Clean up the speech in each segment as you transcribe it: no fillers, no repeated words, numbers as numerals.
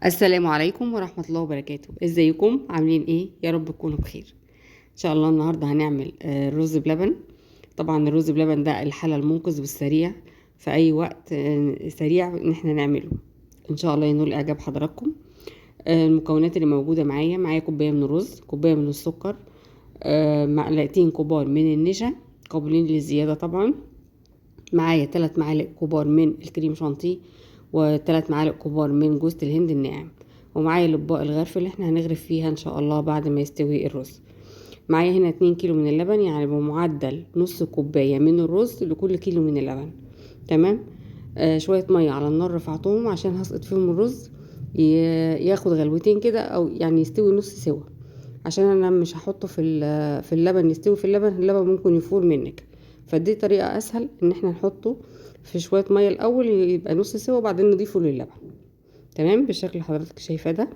السلام عليكم ورحمة الله وبركاته. ازيكم عاملين ايه؟ يا رب تكونوا بخير. ان شاء الله النهاردة هنعمل رز بلبن. طبعا الرز بلبن ده الحل المنقذ والسريع في اي وقت، سريع ان احنا نعمله. ان شاء الله ينول اعجاب حضراتكم. المكونات اللي موجودة معايا كوباية من الرز، كوباية من السكر، معلقتين كبار من النشا قابلين للزيادة طبعا. معايا 3 معالق كبار من الكريم شانتيه، و3 معالق كبار من جوز الهند الناعم، ومعايا الاطباق الغرف اللي احنا هنغرف فيها ان شاء الله بعد ما يستوي الرز. معايا هنا 2 كيلو من اللبن، يعني بمعدل نص كوباية من الرز لكل كيلو من اللبن. تمام. شوية مية على النار رفعتهم عشان هسقط فيهم الرز ياخد غلوتين كده، او يعني يستوي نص سوا، عشان انا مش هحطه في اللبن يستوي في اللبن ممكن يفور منك. فدي طريقة اسهل، ان احنا نحطه في شوية مية الاول يبقى نص سوا وبعدين نضيفه للبن. تمام بالشكل اللي حضرتك شايفاه ده.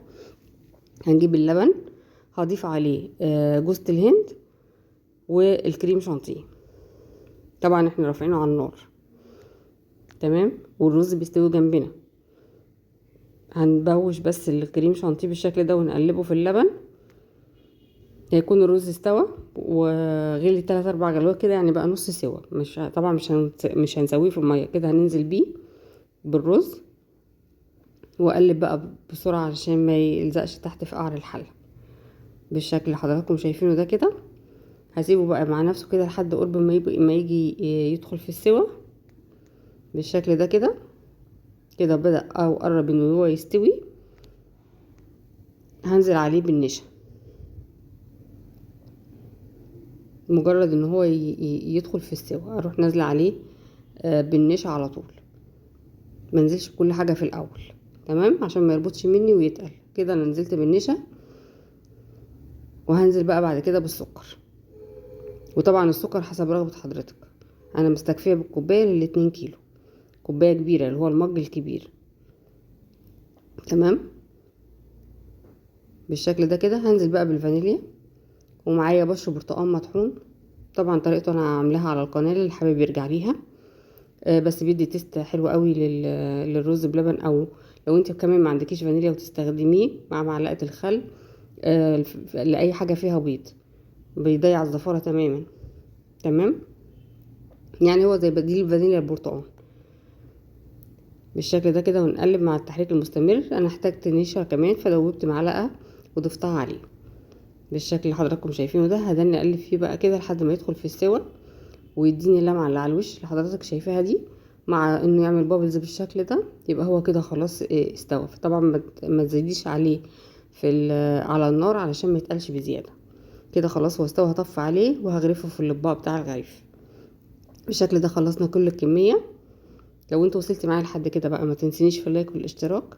هنجيب اللبن، هضيف عليه جوز الهند والكريم شانتيه. طبعا احنا رافعينه على النار. تمام. والرز بيستوي جنبنا. هنبوش بس الكريم شانتيه بالشكل ده ونقلبه في اللبن. يكون الرز استوى وغلي 3-4 غلوات كده، يعني بقى نص سوا. طبعا مش هنسويه في الميه كده، هننزل بيه بالرز واقلب بقى بسرعه عشان ما يلزقش تحت في قعر الحله بالشكل اللي حضراتكم شايفينه ده كده. هسيبه بقى مع نفسه كده لحد قرب ما يجي يدخل في السوا بالشكل ده كده. كده بدأ او قرب انه هو يستوي. هنزل عليه بالنشا، مجرد ان هو يدخل في السوا اروح نازله عليه بالنشا على طول. منزلش كل حاجه في الاول، تمام، عشان ما يربطش مني ويتقل كده. انا نزلت بالنشا وهنزل بقى بعد كده بالسكر. وطبعا السكر حسب رغبه حضرتك. انا مستكفيه بالكوبايه لل2 كيلو، كوبايه كبيره اللي هو المج الكبير. تمام بالشكل ده كده. هنزل بقى بالفانيليا، ومعايا بشر برتقال مطحون. طبعا طريقته انا عاملاها على القناه اللي حابب يرجع ليها. بس بيدي تيست حلو قوي للرز بلبن. او لو انت كمان ما عندكيش فانيليا وتستخدميه مع معلقه الخل لاي حاجه فيها بيض، بيضيع الزفاره تماما. تمام. يعني هو زي بديل الفانيليا البرتقال بالشكل ده كده. ونقلب مع التحريك المستمر. انا احتجت نشا كمان فدوبت معلقه وضفتها عليه بالشكل اللي حضراتكم شايفينه ده. هدني اقلب فيه بقى كده لحد ما يدخل في السوا ويديني اللمعه اللي على الوش اللي حضرتك شايفاها دي، مع انه يعمل بابلز بالشكل ده. يبقى هو كده خلاص استوى. طبعا ما تزيديش عليه على النار علشان ما يتقلش بزياده. كده خلاص هو استوى. هطفي عليه وهغرفه في الاطباق بتاع الغريف بالشكل ده. خلصنا كل الكميه. لو انت وصلتي معايا لحد كده بقى ما تنسينيش في اللايك والاشتراك،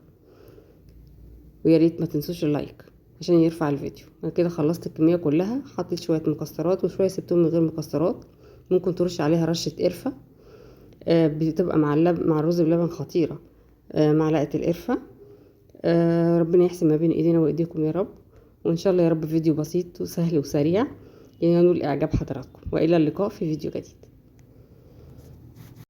ويا ريت ما تنسوش اللايك عشان يرفع الفيديو. انا كده خلصت الكميه كلها. حطيت شويه مكسرات وشويه سبتهم من غير مكسرات. ممكن ترش عليها رشه قرفه، بتبقى مع الرز بلبن خطيره. معلقه القرفه. ربنا يحسن ما بين ايدينا وايديكم يا رب. وان شاء الله يا رب فيديو بسيط وسهل وسريع ينال اعجاب حضراتكم. والى اللقاء في فيديو جديد.